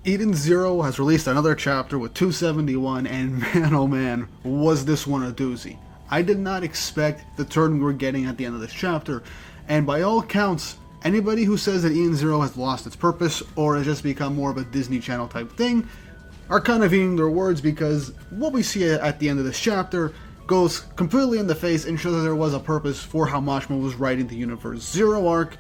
Eden Zero has released another chapter with 271, and man oh man, was this one a doozy. I did not expect the turn we were getting at the end of this chapter, and by all accounts, anybody who says that Eden Zero has lost its purpose or has just become more of a Disney Channel type thing are kind of eating their words, because what we see at the end of this chapter goes completely in the face and shows that there was a purpose for how Mashima was writing the Universe Zero arc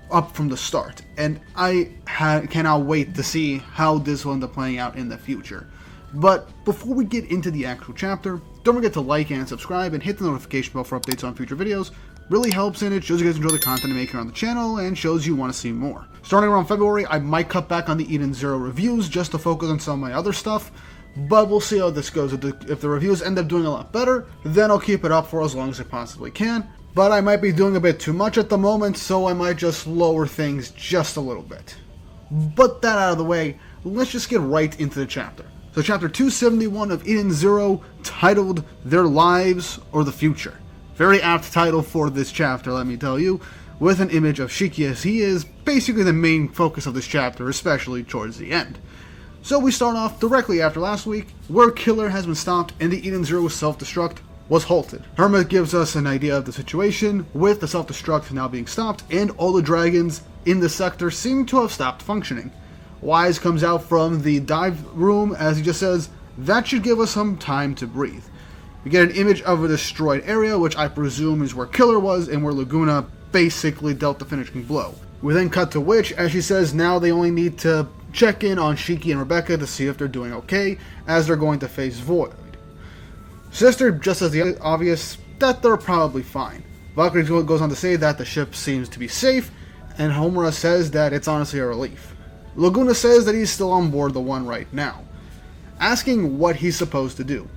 up from the start, and I cannot wait to see how this will end up playing out in the future. But before we get into the actual chapter, don't forget to like and subscribe and hit the notification bell for updates on future videos. Really helps, and it shows you guys enjoy the content I make here on the channel and shows you want to see more. Starting around February, I might cut back on the Eden Zero reviews just to focus on some of my other stuff, but we'll see how this goes. If the reviews end up doing a lot better, then I'll keep it up for as long as I possibly can. But I might be doing a bit too much at the moment, so I might just lower things just a little bit. But that out of the way, let's just get right into the chapter. So chapter 271 of Eden Zero, titled Their Lives or the Future. Very apt title for this chapter, let me tell you, with an image of Shiki, as he is basically the main focus of this chapter, especially towards the end. So we start off directly after last week, where Killer has been stopped and the Eden Zero self-destruct was halted. Hermit gives us an idea of the situation, with the self-destruct now being stopped, and all the dragons in the sector seem to have stopped functioning. Wise comes out from the dive room as he just says, that should give us some time to breathe. We get an image of a destroyed area, which I presume is where Killer was, and where Laguna basically dealt the finishing blow. We then cut to Witch, as she says now they only need to check in on Shiki and Rebecca to see if they're doing okay, as they're going to face Void. Sister just says the obvious, that they're probably fine. Valkyrie goes on to say that the ship seems to be safe, and Homura says that it's honestly a relief. Laguna says that he's still on board the one right now, asking what he's supposed to do.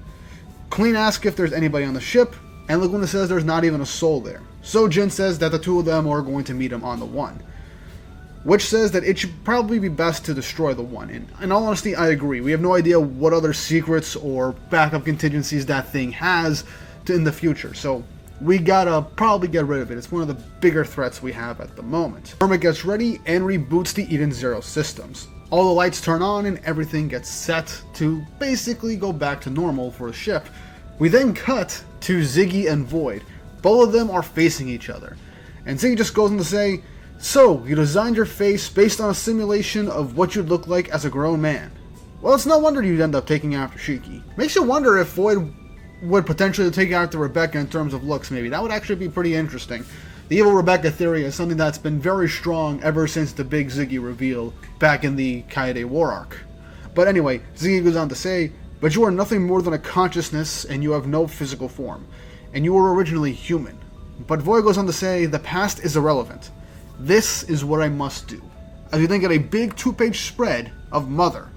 Clean asks if there's anybody on the ship, and Laguna says there's not even a soul there. So Jin says that the two of them are going to meet him on the one. Which says that it should probably be best to destroy the one. And in all honesty, I agree. We have no idea what other secrets or backup contingencies that thing has in the future. So we gotta probably get rid of it. It's one of the bigger threats we have at the moment. Hermit gets ready and reboots the Eden Zero systems. All the lights turn on and everything gets set to basically go back to normal for the ship. We then cut to Ziggy and Void. Both of them are facing each other. And Ziggy just goes on to say, so, you designed your face based on a simulation of what you'd look like as a grown man. Well, it's no wonder you'd end up taking after Shiki. Makes you wonder if Void would potentially take after Rebecca in terms of looks, maybe. That would actually be pretty interesting. The evil Rebecca theory is something that's been very strong ever since the big Ziggy reveal back in the Kaede War arc. But anyway, Ziggy goes on to say, but you are nothing more than a consciousness and you have no physical form. And you were originally human. But Void goes on to say, the past is irrelevant. This is what I must do. As we then get a big 2-page spread of Mother,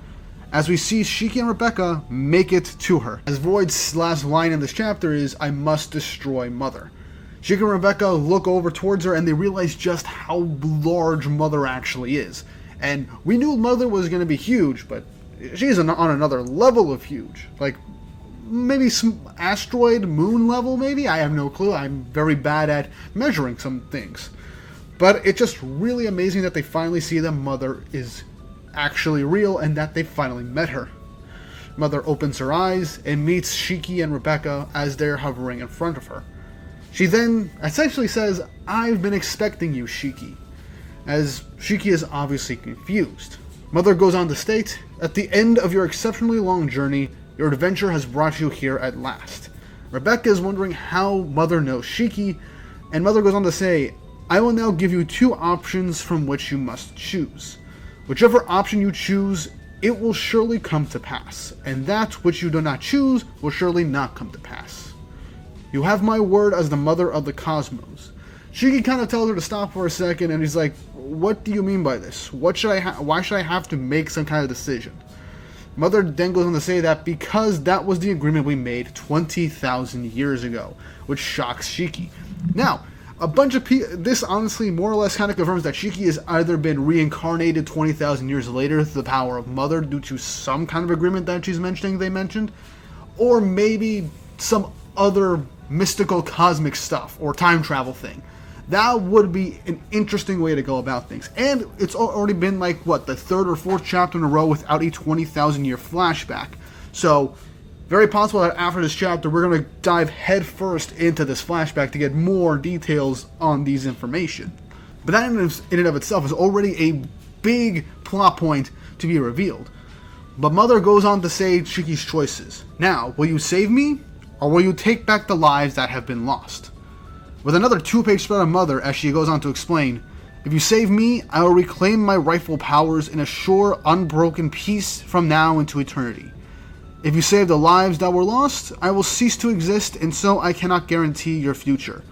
as we see Shiki and Rebecca make it to her. As Void's last line in this chapter is, I must destroy Mother. Shiki and Rebecca look over towards her and they realize just how large Mother actually is. And we knew Mother was going to be huge, but she's on another level of huge. Like, maybe some asteroid, moon level maybe? I have no clue. I'm very bad at measuring some things. But it's just really amazing that they finally see that Mother is actually real and that they finally met her. Mother opens her eyes and meets Shiki and Rebecca as they're hovering in front of her. She then essentially says, I've been expecting you, Shiki, as Shiki is obviously confused. Mother goes on to state, at the end of your exceptionally long journey, your adventure has brought you here at last. Rebecca is wondering how Mother knows Shiki, and Mother goes on to say, I will now give you 2 options from which you must choose. Whichever option you choose, it will surely come to pass, and that which you do not choose will surely not come to pass. You have my word as the mother of the cosmos. Shiki kind of tells her to stop for a second, and he's like, what do you mean by this? Why should I have to make some kind of decision? Mother then goes on to say that because that was the agreement we made 20,000 years ago, which shocks Shiki. Now, a bunch of people, this honestly more or less kind of confirms that Shiki has either been reincarnated 20,000 years later through the power of Mother due to some kind of agreement that she's mentioning they mentioned, or maybe some other mystical cosmic stuff or time travel thing That would be an interesting way to go about things. And it's already been like, what, the 3rd or 4th chapter in a row without a 20,000 year flashback. So, very possible that after this chapter, we're going to dive headfirst into this flashback to get more details on these information. But that in and of itself is already a big plot point to be revealed. But Mother goes on to say Shiki's choices. Now, will you save me, or will you take back the lives that have been lost? With another 2-page spread on Mother, as she goes on to explain, if you save me, I will reclaim my rightful powers and assure unbroken peace from now into eternity. If you save the lives that were lost, I will cease to exist, and so I cannot guarantee your future.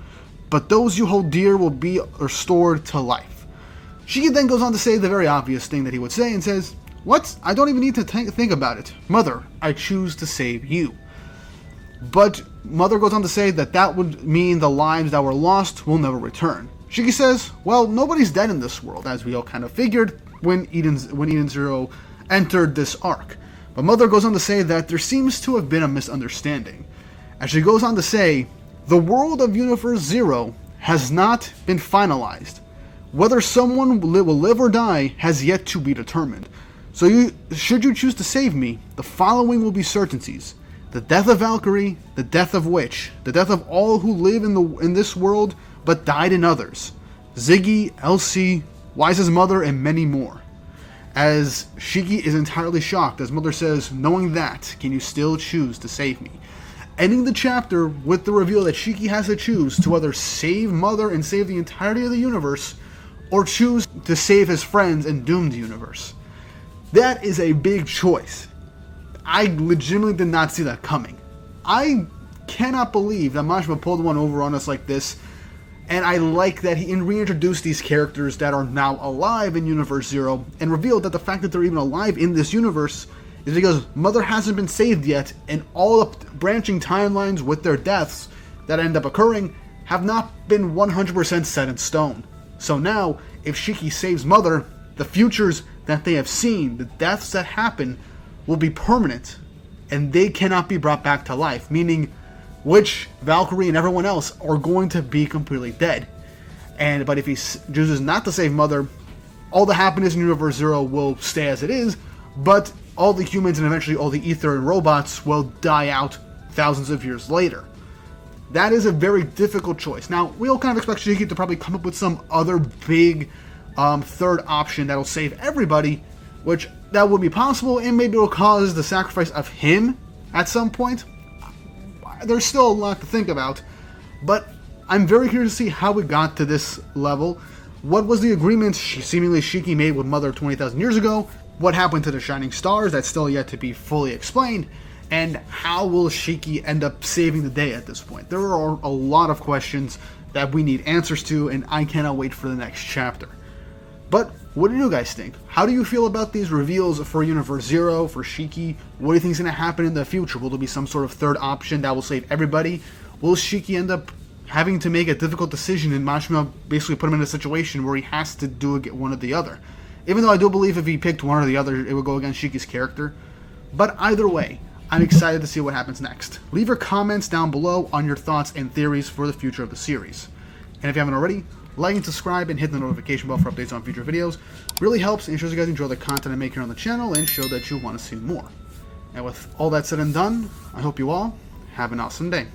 But those you hold dear will be restored to life. Shiki then goes on to say the very obvious thing that he would say and says, what? I don't even need to think about it. Mother, I choose to save you. But Mother goes on to say that that would mean the lives that were lost will never return. Shiki says, well, nobody's dead in this world, as we all kind of figured when Eden Zero entered this arc. But Mother goes on to say that there seems to have been a misunderstanding. As she goes on to say, the world of Universe Zero has not been finalized. Whether someone will live or die has yet to be determined. So should you choose to save me, the following will be certainties. The death of Valkyrie, the death of Witch, the death of all who live in this world but died in others. Ziggy, Elsie, Wise's mother, and many more. As Shiki is entirely shocked, as Mother says, knowing that, can you still choose to save me? Ending the chapter with the reveal that Shiki has to choose to whether save Mother and save the entirety of the universe, or choose to save his friends and doom the universe. That is a big choice. I legitimately did not see that coming. I cannot believe that Mashima pulled one over on us like this, and I like that he reintroduced these characters that are now alive in Universe Zero, and revealed that the fact that they're even alive in this universe is because Mother hasn't been saved yet, and all the branching timelines with their deaths that end up occurring have not been 100% set in stone. So now, if Shiki saves Mother, the futures that they have seen, the deaths that happen, will be permanent, and they cannot be brought back to life, meaning Witch, Valkyrie, and everyone else are going to be completely dead. But if he chooses not to save Mother, all the happiness in Universe Zero will stay as it is, but all the humans and eventually all the ether and robots will die out thousands of years later. That is a very difficult choice. Now, we all kind of expect Shiki to probably come up with some other big third option that'll save everybody, which that would be possible, and maybe it'll cause the sacrifice of him at some point. There's still a lot to think about, but I'm very curious to see how we got to this level. What was the agreement seemingly Shiki made with Mother 20,000 years ago? What happened to the Shining Stars? That's still yet to be fully explained. And how will Shiki end up saving the day at this point? There are a lot of questions that we need answers to, and I cannot wait for the next chapter. But what do you guys think? How do you feel about these reveals for Universe Zero, for Shiki? What do you think is going to happen in the future? Will there be some sort of third option that will save everybody? Will Shiki end up having to make a difficult decision and Mashima basically put him in a situation where he has to do one or the other? Even though I do believe if he picked one or the other, it would go against Shiki's character. But either way, I'm excited to see what happens next. Leave your comments down below on your thoughts and theories for the future of the series. And if you haven't already, like and subscribe and hit the notification bell for updates on future videos. Really helps and ensures you guys enjoy the content I make here on the channel and show that you want to see more. And with all that said and done, I hope you all have an awesome day.